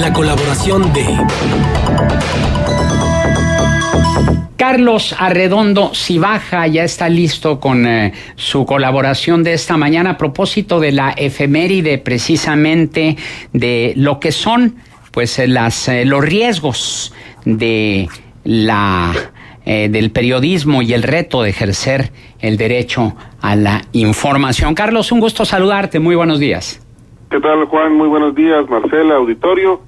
la colaboración de Carlos Arredondo Cibaja ya está listo con su colaboración de esta mañana a propósito de la efeméride precisamente de lo que son pues los riesgos de del periodismo y el reto de ejercer el derecho a la información. Carlos, un gusto saludarte, muy buenos días. ¿Qué tal, Juan? Muy buenos días, Marcela, auditorio.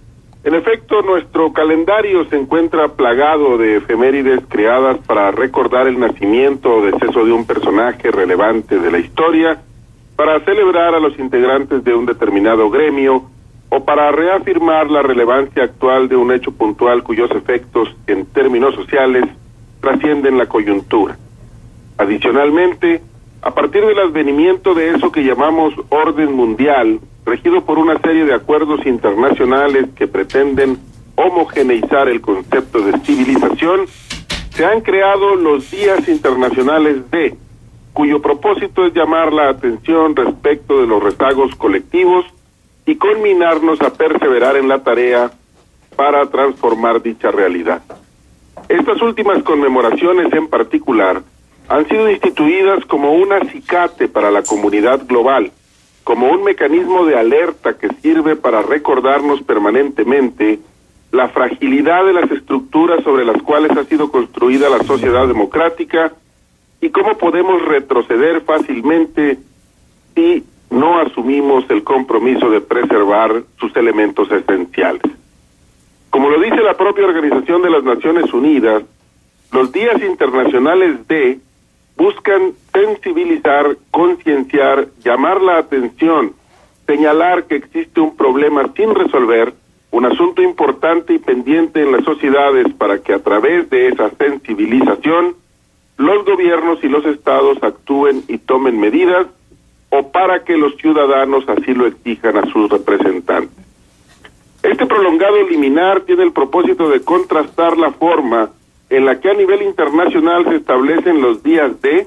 En efecto, nuestro calendario se encuentra plagado de efemérides creadas para recordar el nacimiento o deceso de un personaje relevante de la historia, para celebrar a los integrantes de un determinado gremio o para reafirmar la relevancia actual de un hecho puntual cuyos efectos en términos sociales trascienden la coyuntura. Adicionalmente, a partir del advenimiento de eso que llamamos orden mundial, regido por una serie de acuerdos internacionales que pretenden homogeneizar el concepto de civilización, se han creado los días internacionales D, cuyo propósito es llamar la atención respecto de los rezagos colectivos y conminarnos a perseverar en la tarea para transformar dicha realidad. Estas últimas conmemoraciones en particular han sido instituidas como un acicate para la comunidad global, como un mecanismo de alerta que sirve para recordarnos permanentemente la fragilidad de las estructuras sobre las cuales ha sido construida la sociedad democrática y cómo podemos retroceder fácilmente si no asumimos el compromiso de preservar sus elementos esenciales. Como lo dice la propia Organización de las Naciones Unidas, los días internacionales D buscan sensibilizar, concienciar, llamar la atención, señalar que existe un problema sin resolver, un asunto importante y pendiente en las sociedades para que a través de esa sensibilización los gobiernos y los estados actúen y tomen medidas o para que los ciudadanos así lo exijan a sus representantes. Este prolongado liminar tiene el propósito de contrastar la forma en la que a nivel internacional se establecen los días D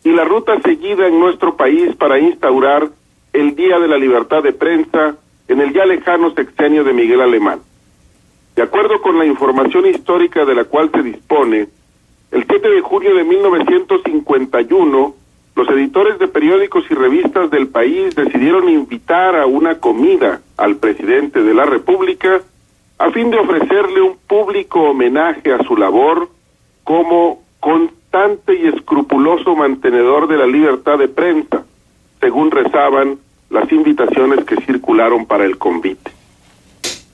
y la ruta seguida en nuestro país para instaurar el Día de la Libertad de Prensa en el ya lejano sexenio de Miguel Alemán. De acuerdo con la información histórica de la cual se dispone, el 7 de junio de 1951, los editores de periódicos y revistas del país decidieron invitar a una comida al presidente de la República a fin de ofrecerle un público homenaje a su labor como constante y escrupuloso mantenedor de la libertad de prensa, según rezaban las invitaciones que circularon para el convite.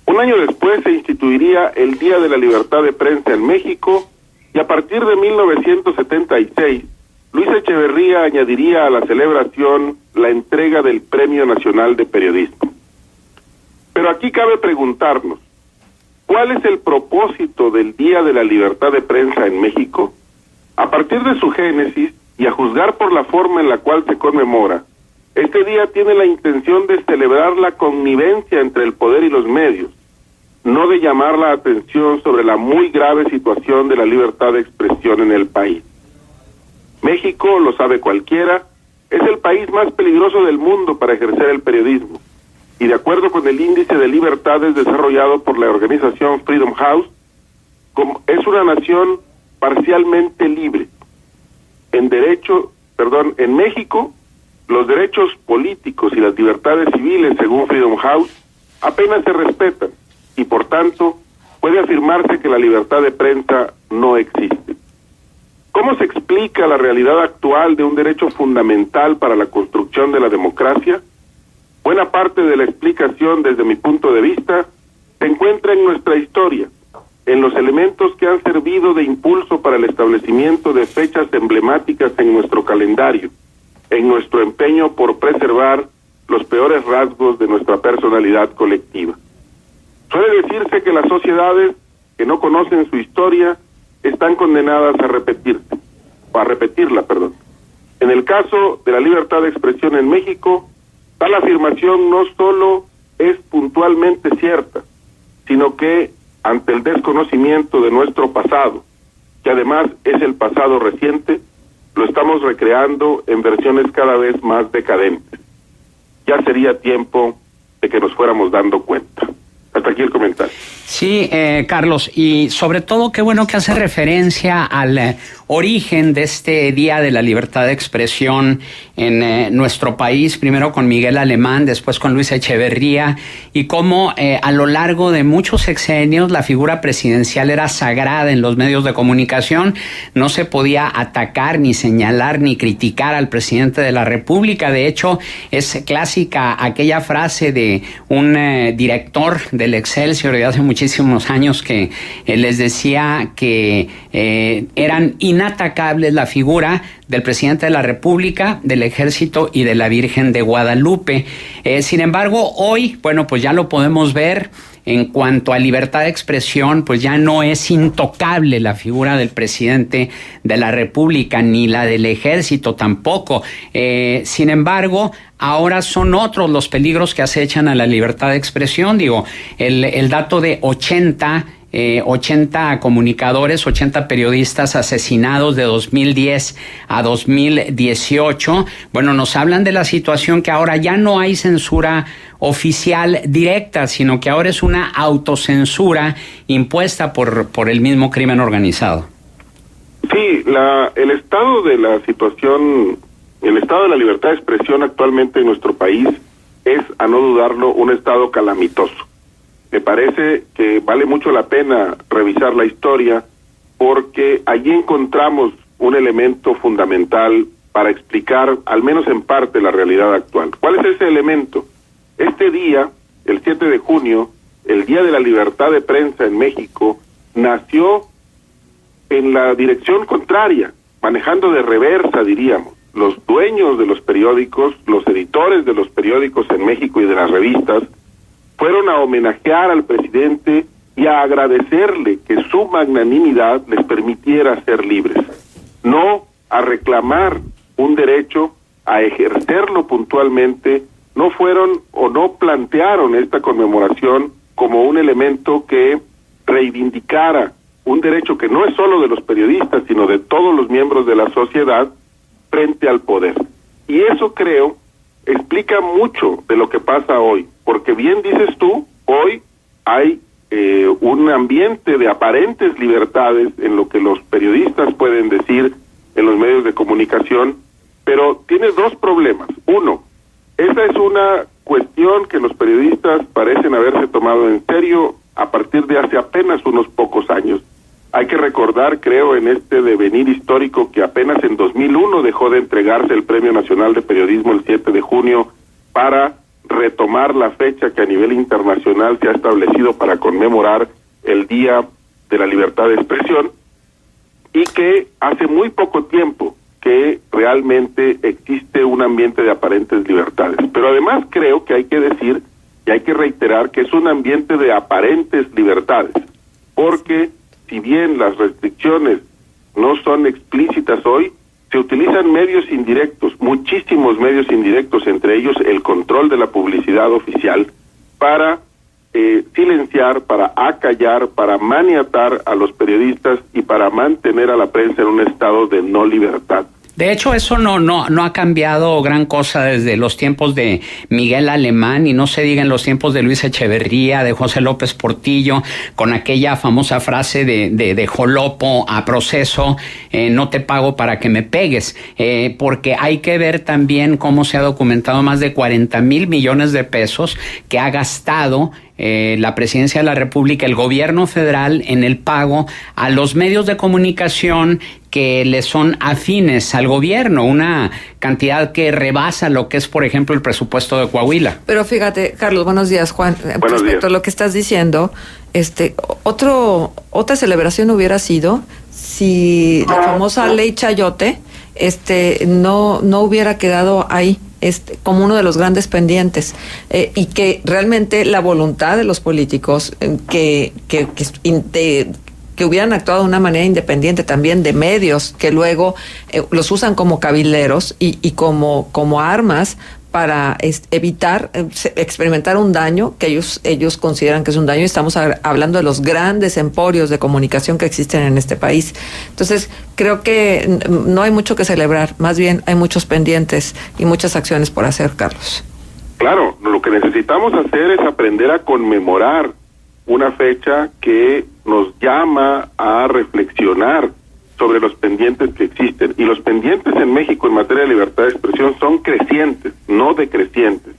Un año después se instituiría el Día de la Libertad de Prensa en México y a partir de 1976, Luis Echeverría añadiría a la celebración la entrega del Premio Nacional de Periodismo. Pero aquí cabe preguntarnos, ¿cuál es el propósito del Día de la Libertad de Prensa en México? A partir de su génesis, y a juzgar por la forma en la cual se conmemora, este día tiene la intención de celebrar la connivencia entre el poder y los medios, no de llamar la atención sobre la muy grave situación de la libertad de expresión en el país. México, lo sabe cualquiera, es el país más peligroso del mundo para ejercer el periodismo. Y de acuerdo con el índice de libertades desarrollado por la organización Freedom House, es una nación parcialmente libre. En México, los derechos políticos y las libertades civiles, según Freedom House, apenas se respetan y por tanto puede afirmarse que la libertad de prensa no existe. ¿Cómo se explica la realidad actual de un derecho fundamental para la construcción de la democracia? Buena parte de la explicación, desde mi punto de vista, se encuentra en nuestra historia, en los elementos que han servido de impulso para el establecimiento de fechas emblemáticas en nuestro calendario, en nuestro empeño por preservar los peores rasgos de nuestra personalidad colectiva. Suele decirse que las sociedades que no conocen su historia están condenadas a repetirla. En el caso de la libertad de expresión en México, tal afirmación no solo es puntualmente cierta, sino que ante el desconocimiento de nuestro pasado, que además es el pasado reciente, lo estamos recreando en versiones cada vez más decadentes. Ya sería tiempo de que nos fuéramos dando cuenta. Hasta aquí el comentario. Sí, Carlos, y sobre todo qué bueno que hace referencia al origen de este Día de la Libertad de Expresión en nuestro país, primero con Miguel Alemán, después con Luis Echeverría, y cómo a lo largo de muchos sexenios la figura presidencial era sagrada en los medios de comunicación. No se podía atacar, ni señalar, ni criticar al presidente de la República. De hecho, es clásica aquella frase de un director del Excelsior de hace muchísimos años que les decía que eran inatacables la figura del presidente de la República, del Ejército y de la Virgen de Guadalupe. Sin embargo, hoy, bueno, pues ya lo podemos ver. En cuanto a libertad de expresión, pues ya no es intocable la figura del presidente de la República, ni la del Ejército tampoco. Sin embargo, ahora son otros los peligros que acechan a la libertad de expresión. Digo, el dato de 80 comunicadores, 80 periodistas asesinados de 2010 a 2018, bueno, nos hablan de la situación que ahora ya no hay censura oficial directa, sino que ahora es una autocensura impuesta por el mismo crimen organizado. Sí, el estado de la situación, el estado de la libertad de expresión actualmente en nuestro país es, a no dudarlo, un estado calamitoso. Me parece que vale mucho la pena revisar la historia porque allí encontramos un elemento fundamental para explicar, al menos en parte, la realidad actual. ¿Cuál es ese elemento? Este día, el 7 de junio, el Día de la Libertad de Prensa en México, nació en la dirección contraria, manejando de reversa, diríamos. Los dueños de los periódicos, los editores de los periódicos en México y de las revistas, fueron a homenajear al presidente y a agradecerle que su magnanimidad les permitiera ser libres, no a reclamar un derecho, a ejercerlo puntualmente. No fueron o no plantearon esta conmemoración como un elemento que reivindicara un derecho que no es solo de los periodistas, sino de todos los miembros de la sociedad frente al poder. Y eso, creo, explica mucho de lo que pasa hoy, porque bien dices tú, hoy hay un ambiente de aparentes libertades en lo que los periodistas pueden decir en los medios de comunicación, pero tiene dos problemas. Uno, esa es una cuestión que los periodistas parecen haberse tomado en serio a partir de hace apenas unos pocos años. Hay que recordar, creo, en este devenir histórico que apenas en 2001 dejó de entregarse el Premio Nacional de Periodismo el 7 de junio para retomar la fecha que a nivel internacional se ha establecido para conmemorar el Día de la Libertad de Expresión, y que hace muy poco tiempo que realmente existe un ambiente de aparentes libertades. Pero además creo que hay que decir y hay que reiterar que es un ambiente de aparentes libertades, porque si bien las restricciones no son explícitas hoy, se utilizan medios indirectos, muchísimos medios indirectos, entre ellos el control de la publicidad oficial, para silenciar, para acallar, para maniatar a los periodistas y para mantener a la prensa en un estado de no libertad. De hecho, eso no ha cambiado gran cosa desde los tiempos de Miguel Alemán, y no se diga en los tiempos de Luis Echeverría, de José López Portillo, con aquella famosa frase de Jolopo a Proceso: no te pago para que me pegues, porque hay que ver también cómo se ha documentado más de 40,000 millones de pesos que ha gastado la Presidencia de la República, el gobierno federal, en el pago a los medios de comunicación que le son afines al gobierno, una cantidad que rebasa lo que es, por ejemplo, el presupuesto de Coahuila. Pero fíjate, Carlos, buenos días, Juan. Buenos días. A lo que estás diciendo, otra celebración hubiera sido si la famosa ley Chayote no hubiera quedado ahí como uno de los grandes pendientes, y que realmente la voluntad de los políticos que hubieran actuado de una manera independiente, también de medios que luego los usan como cabileros y como armas para evitar experimentar un daño que ellos consideran que es un daño. Estamos hablando de los grandes emporios de comunicación que existen en este país. Entonces, creo que no hay mucho que celebrar, más bien hay muchos pendientes y muchas acciones por hacer, Carlos. Claro, lo que necesitamos hacer es aprender a conmemorar una fecha que nos llama a reflexionar sobre los pendientes que existen. Y los pendientes en México en materia de libertad de expresión son crecientes, no decrecientes.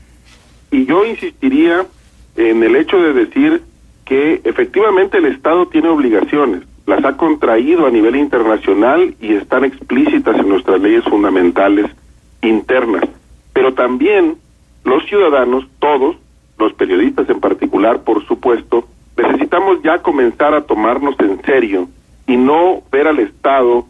Y yo insistiría en el hecho de decir que efectivamente el Estado tiene obligaciones, las ha contraído a nivel internacional y están explícitas en nuestras leyes fundamentales internas. Pero también los ciudadanos, todos, los periodistas en particular, por supuesto, necesitamos ya comenzar a tomarnos en serio y no ver al Estado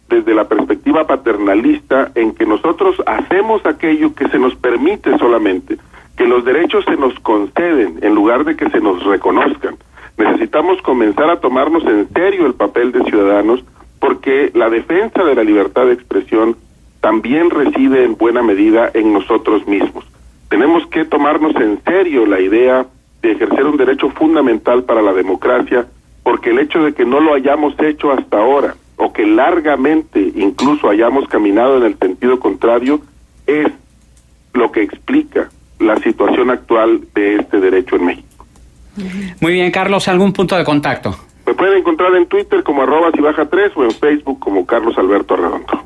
desde la perspectiva paternalista en que nosotros hacemos aquello que se nos permite solamente, que los derechos se nos conceden en lugar de que se nos reconozcan. Necesitamos comenzar a tomarnos en serio el papel de ciudadanos, porque la defensa de la libertad de expresión también reside en buena medida en nosotros mismos. Tenemos que tomarnos en serio la idea de ejercer un derecho fundamental para la democracia, porque el hecho de que no lo hayamos hecho hasta ahora, o que largamente incluso hayamos caminado en el sentido contrario, es lo que explica la situación actual de este derecho en México. Muy bien, Carlos, ¿algún punto de contacto? Me pueden encontrar en Twitter como @cibaja3 o en Facebook como Carlos Alberto Arredondo.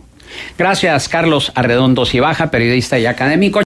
Gracias, Carlos Arredondo Cibaja, periodista y académico.